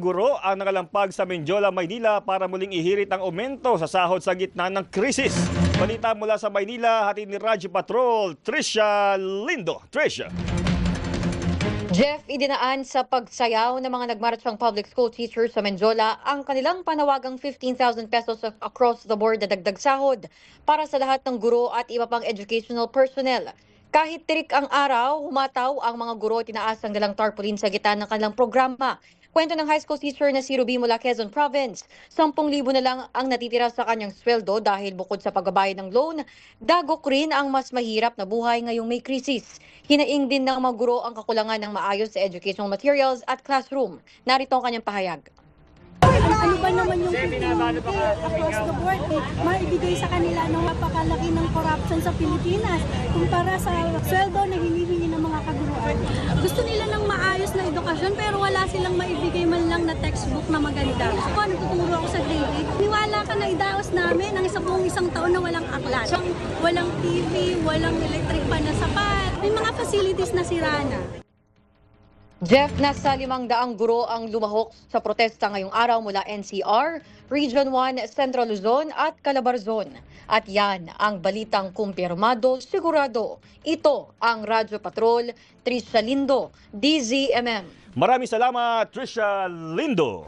Guro ang nakalampag sa Mendiola, Maynila para muling ihirit ang aumento sa sahod sa gitna ng krisis. Balita mula sa Maynila, hatid ni Radyo Patrol, Tricia Lindo. Tricia. Jeff, idinaan sa pagsayaw ng mga nagmarchang public school teachers sa Mendiola ang kanilang panawagang 15,000 pesos across the board na dagdag sahod para sa lahat ng guro at iba pang educational personnel. Kahit tirik ang araw, humataw ang mga guro at tinaas ang dalang tarpaulin sa gitna ng kanilang programa. Kwento ng high school teacher na si Ruby mula Quezon Province, 10,000 na lang ang natitira sa kanyang sweldo dahil bukod sa pagbabayad ng loan, dagok rin ang mas mahirap na buhay ngayong may krisis. Hinaing din ng mga guro ang kakulangan ng maayos sa educational materials at classroom. Narito ang kanyang pahayag. Ano ba naman yung 15K across the board? Maibigay sa kanila ng napakalaki ng corruption sa Pilipinas kumpara sa sweldo na hinihingi ng mga kaguruan. Gusto nila ng maayos na edukasyon pero wala silang maibigay man lang na textbook na maganda. Ako, nagtuturo ako sa grade 8. Niwala ka na idaos namin ang isang taon na walang aklat. Walang TV, walang electric pan na sapat. May mga facilities na sira na. Jeff, nasa 500 guro ang lumahok sa protesta ngayong araw mula NCR, Region 1, Central Luzon at Calabarzon. At yan ang balitang kumpirmado, sigurado. Ito ang Radyo Patrol, Tricia Lindo, DZMM. Maraming salamat, Tricia Lindo.